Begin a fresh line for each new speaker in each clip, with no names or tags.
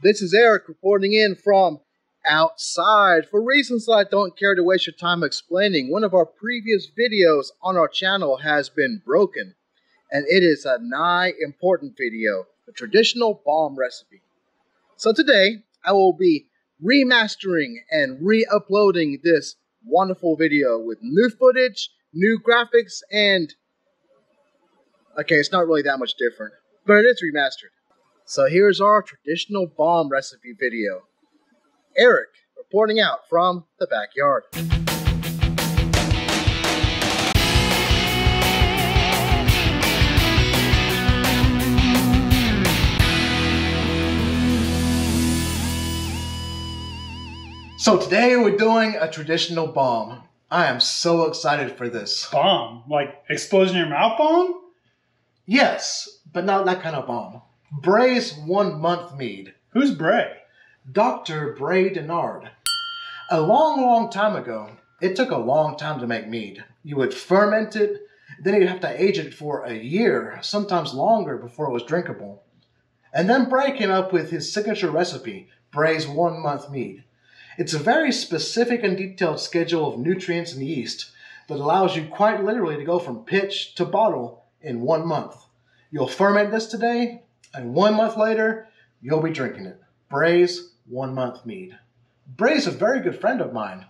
This is Eric reporting in from outside. For reasons that I don't care to waste your time explaining, one of our previous videos on our channel has been broken, and it is a nigh important video, a traditional BOMM recipe. So today, I will be remastering and re-uploading this wonderful video with new footage, new graphics, and okay, it's not really that much different, but it is remastered. So here's our traditional BOMM recipe video. Eric reporting out from the backyard. So today we're doing a traditional BOMM. I am so excited for this.
BOMM? Like explosion in your mouth bomb?
Yes, but not that kind of BOMM. Bray's 1 month mead.
Who's Bray?
Dr. Bray Denard. A long time ago, it took a long time to make mead. You would ferment it, then you'd have to age it for a year, sometimes longer, before it was drinkable. And then Bray came up with his signature recipe, Bray's 1 month mead. It's a very specific and detailed schedule of nutrients and yeast that allows you quite literally to go from pitch to bottle in 1 month. You'll ferment this today, and 1 month later, you'll be drinking it. Bray's 1 month mead. Bray's a very good friend of mine.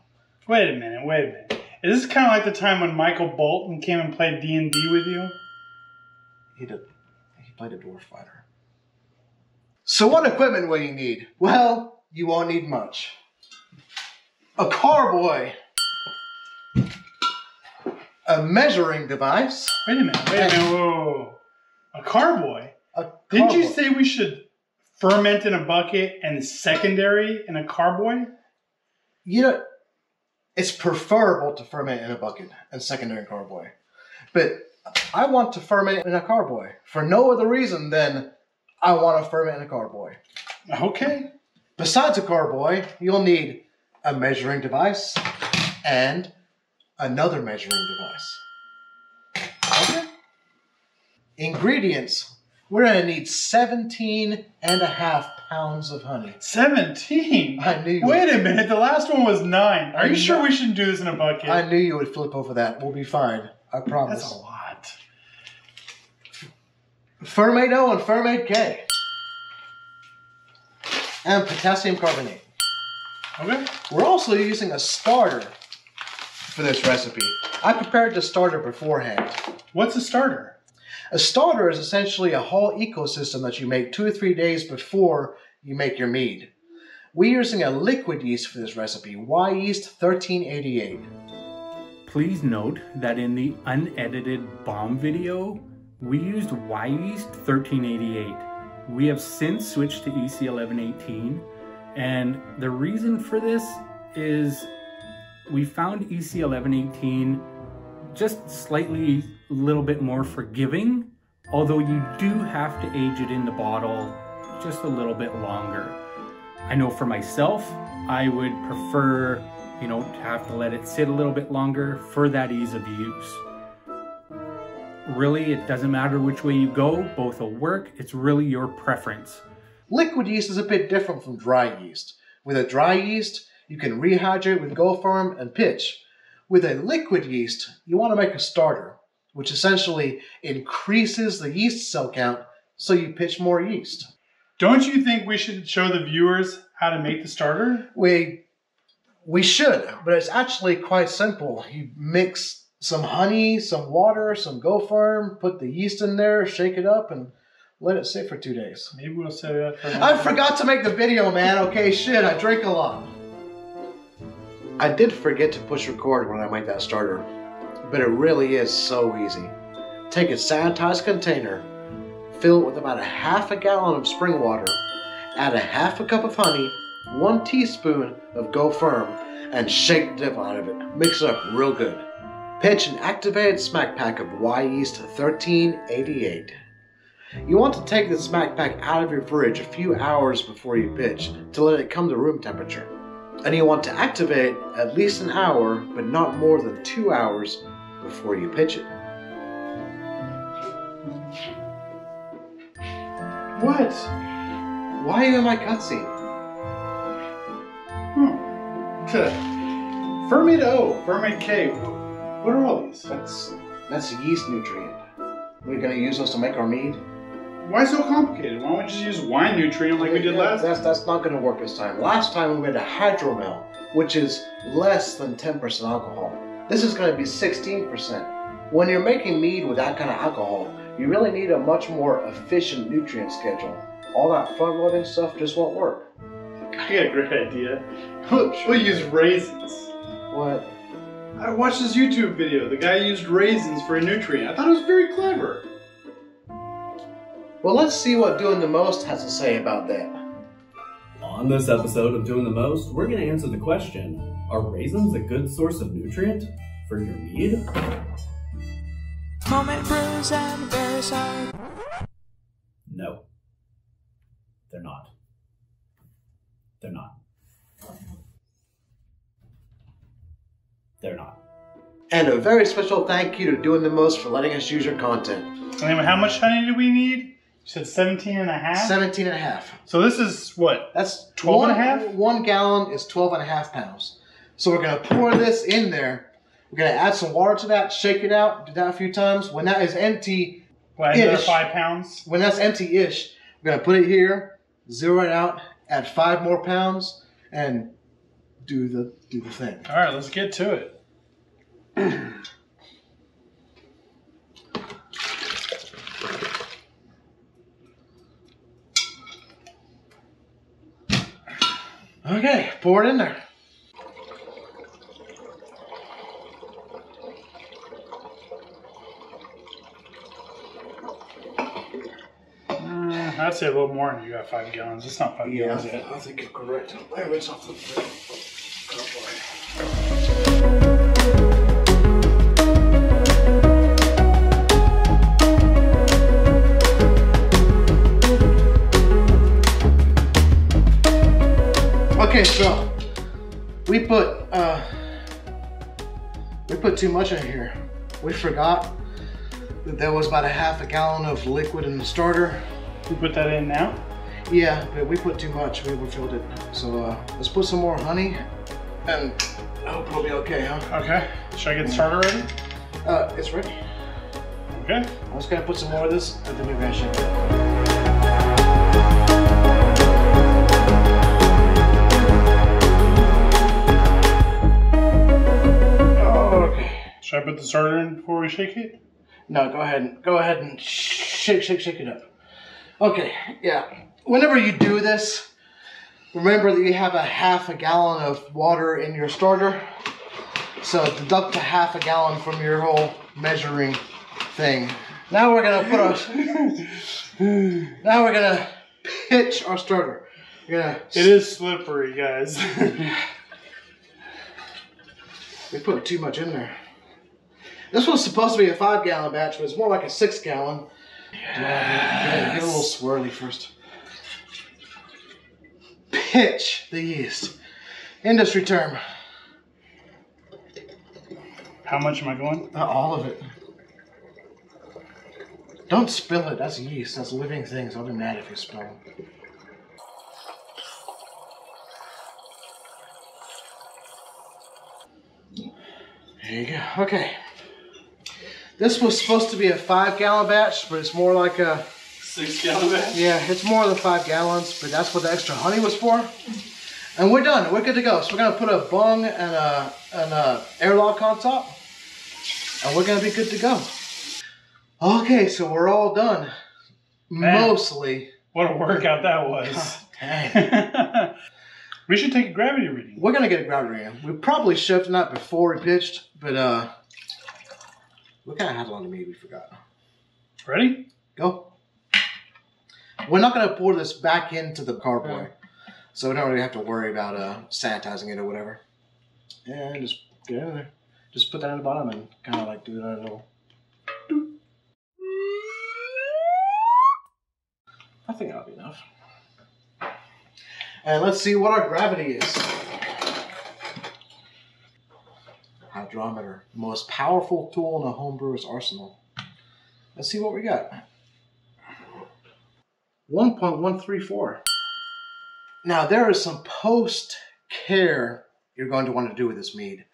Wait a minute. Is this kind of like the time when Michael Bolton came and played D&D with you?
He did. He played a dwarf fighter. So what equipment will you need? Well, you won't need much. A carboy. A measuring device.
Wait a minute. Whoa. A carboy? Didn't you say we should ferment in a bucket and secondary in a carboy?
You know, it's preferable to ferment in a bucket and secondary in a carboy. But I want to ferment in a carboy for no other reason than I want to ferment in a carboy.
Okay.
Besides a carboy, you'll need a measuring device and another measuring device. Okay. Ingredients. We're going to need 17.5 pounds of honey.
17?
I knew you
would. Wait
a
minute, the last one was 9. Are you sure we shouldn't do this in a bucket?
I knew you would flip over that. We'll be fine. I promise.
That's a lot.
Fermate O and Fermate K. And potassium carbonate.
Okay.
We're also using a starter for this recipe. I prepared the starter beforehand.
What's a starter?
A starter is essentially a whole ecosystem that you make 2 or 3 days before you make your mead. We're using a liquid yeast for this recipe, Wyeast 1388.
Please note that in the unedited BOMM video, we used Wyeast 1388. We have since switched to EC 1118, and the reason for this is we found EC 1118 just slightly a little bit more forgiving, although you do have to age it in the bottle just a little bit longer. I know for myself, I would prefer, to have to let it sit a little bit longer for that ease of use. Really, it doesn't matter which way you go, both will work. It's really your preference.
Liquid yeast is a bit different from dry yeast. With a dry yeast, you can rehydrate with Go Firm and pitch. With a liquid yeast, you want to make a starter, which essentially increases the yeast cell count so you pitch more yeast.
Don't you think we should show the viewers how to make the starter?
We should, but it's actually quite simple. You mix some honey, some water, some Go Firm, put the yeast in there, shake it up, and let it sit for 2 days.
Maybe we'll set it up for
I forgot to make the video, man. Okay, shit, I drink a lot. I did forget to push record when I made that starter, but it really is so easy. Take a sanitized container, fill it with about 1/2 gallon of spring water, add 1/2 cup of honey, 1 teaspoon of Go Firm, and shake the devil out of it. Mix it up real good. Pitch an activated smack pack of Wyeast 1388. You want to take the smack pack out of your fridge a few hours before you pitch to let it come to room temperature. And you want to activate at least an hour, but not more than 2 hours before you pitch it.
What?
Why are you in my cutscene?
Ferment O, Ferment K. What are all these?
That's a yeast nutrient. We're gonna use those to make our mead.
Why so complicated? Why don't we just use wine nutrient like we did last time?
That's not gonna work this time. Last time we made a hydromel, which is less than 10% alcohol. This is gonna be 16%. When you're making mead with that kind of alcohol, you really need a much more efficient nutrient schedule. All that front-loading stuff just won't work.
I got a great idea. We'll use raisins.
What?
I watched this YouTube video. The guy used raisins for a nutrient. I thought it was very clever.
Well, let's see what Doing the Most has to say about that.
On this episode of Doing the Most, we're going to answer the question, are raisins a good source of nutrient for your mead?
Moment brews and very sorry.
No. They're not. They're not. They're not.
And a very special thank you to Doing the Most for letting us use your content.
Anyway, how much honey do we need? You said 17 and a half?
17 and a half.
So this is what?
That's
12 and a half?
1 gallon is 12 and a half pounds. So we're going to pour this in there. We're going to add some water to that, shake it out, do that a few times. When that is empty,
another 5 pounds?
When that's empty-ish, we're going to put it here, zero it out, add 5 more pounds, and do the thing.
All right, let's get to it.
Okay, pour it in there.
I'd say a little more than you got 5 gallons. It's not 5 gallons yet.
I think you're correct. Let me rinse off the thing. Okay, so we put too much in here. We forgot that there was about a half a gallon of liquid in the starter.
We put that in now?
Yeah, but we put too much. We overfilled it. So let's put some more honey, and I hope it'll be okay, huh?
Okay. Should I get the starter ready?
It's ready.
Okay.
I'm just gonna put some more of this, and then we're gonna shake it.
Should I put the starter in before we shake it?
No, go ahead and shake it up. Okay, yeah. Whenever you do this, remember that you have a half a gallon of water in your starter. So deduct a half a gallon from your whole measuring thing. Now we're gonna put our now we're gonna pitch our starter.
It is slippery, guys.
We put too much in there. This was supposed to be a 5 gallon batch, but it's more like a 6 gallon. Yes. Get a little swirly first. Pitch the yeast. Industry term.
How much am I going?
All of it. Don't spill it. That's yeast. That's living things. I'll be mad if you spill them. There you go. Okay. This was supposed to be a 5 gallon batch, but it's more like a
6 gallon batch?
Yeah, it's more than 5 gallons, but that's what the extra honey was for. And we're done. We're good to go. So we're gonna put a bung and a airlock on top, and we're gonna be good to go. Okay, so we're all done. Man, mostly.
What a workout that was.
God, dang.
We should take a gravity reading.
We're gonna get a gravity reading. We probably should have done that before we pitched, but we kind of had a lot of meat, we forgot.
Ready?
Go. We're not going to pour this back into the carboy, so we don't really have to worry about sanitizing it or whatever. And just get in there. Just put that in the bottom and kind of like do that little... Doop. I think that'll be enough. And let's see what our gravity is. Hydrometer, the most powerful tool in a homebrewer's arsenal. Let's see what we got. 1.134. Now there is some post-care you're going to want to do with this mead.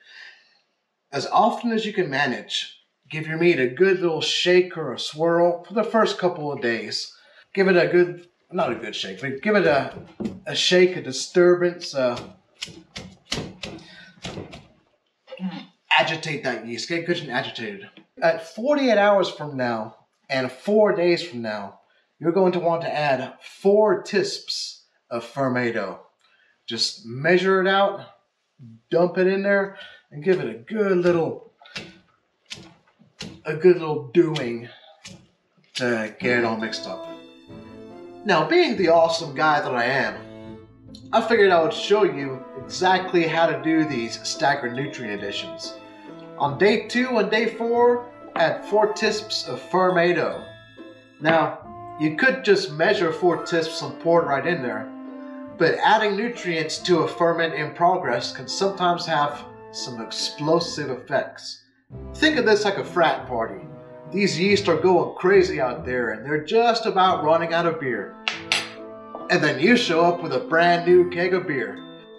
As often as you can manage, give your mead a good little shake or a swirl for the first couple of days. Give it a good, not a good shake, but give it a shake, a disturbance. Agitate that yeast, get good and agitated. At 48 hours from now and 4 days from now, you're going to want to add 4 tisps of fermento. Just measure it out, dump it in there, and give it a good little doing to get it all mixed up. Now, being the awesome guy that I am, I figured I would show you exactly how to do these staggered nutrient additions. On day 2 and day 4, add 4 tisps of fermento. Now, you could just measure 4 tisps and pour it right in there, but adding nutrients to a ferment in progress can sometimes have some explosive effects. Think of this like a frat party. These yeast are going crazy out there and they're just about running out of beer. And then you show up with a brand new keg of beer.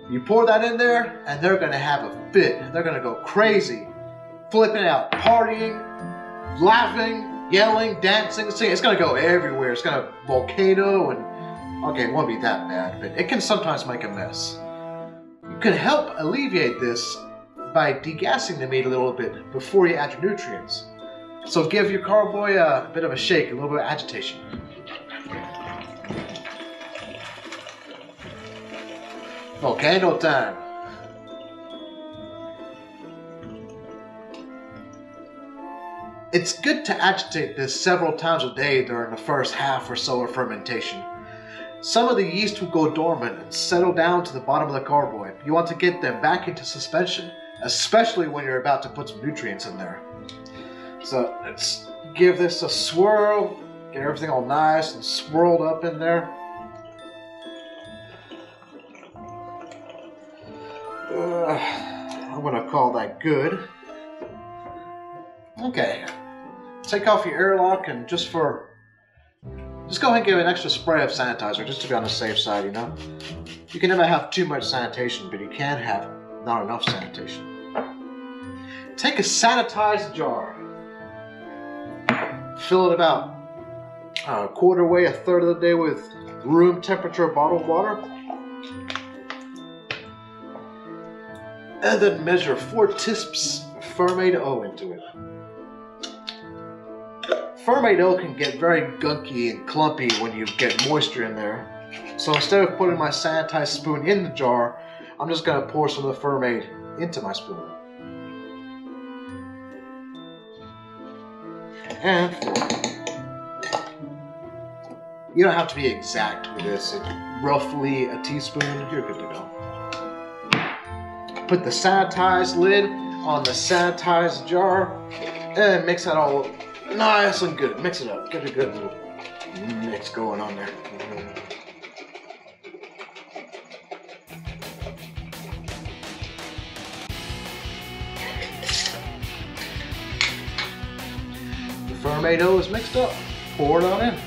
You pour that in there and they're gonna have a fit. They're gonna go crazy, flipping out, partying, laughing, yelling, dancing, singing. It's gonna go everywhere. It's gonna volcano and, okay, it won't be that bad, but it can sometimes make a mess. You can help alleviate this by degassing the meat a little bit before you add your nutrients. So give your carboy a bit of a shake, a little bit of agitation. Volcano time. It's good to agitate this several times a day during the first half or so of fermentation. Some of the yeast will go dormant and settle down to the bottom of the carboy. You want to get them back into suspension, especially when you're about to put some nutrients in there. So let's give this a swirl, get everything all nice and swirled up in there. I'm gonna call that good. Okay, take off your airlock and just go ahead and give an extra spray of sanitizer just to be on the safe side, you know? You can never have too much sanitation, but you can have not enough sanitation. Take a sanitized jar. Fill it about a quarter way, a third of the day with room temperature bottled water. And then measure 4 tisps of fermento into it. Fermento can get very gunky and clumpy when you get moisture in there. So instead of putting my sanitized spoon in the jar, I'm just going to pour some of the ferment into my spoon. And you don't have to be exact with this. It's roughly a teaspoon. You're good to go. Put the sanitized lid on the sanitized jar and mix that all nice and good. Mix it up. Get a good little mix going on there. The fermento is mixed up. Pour it on in.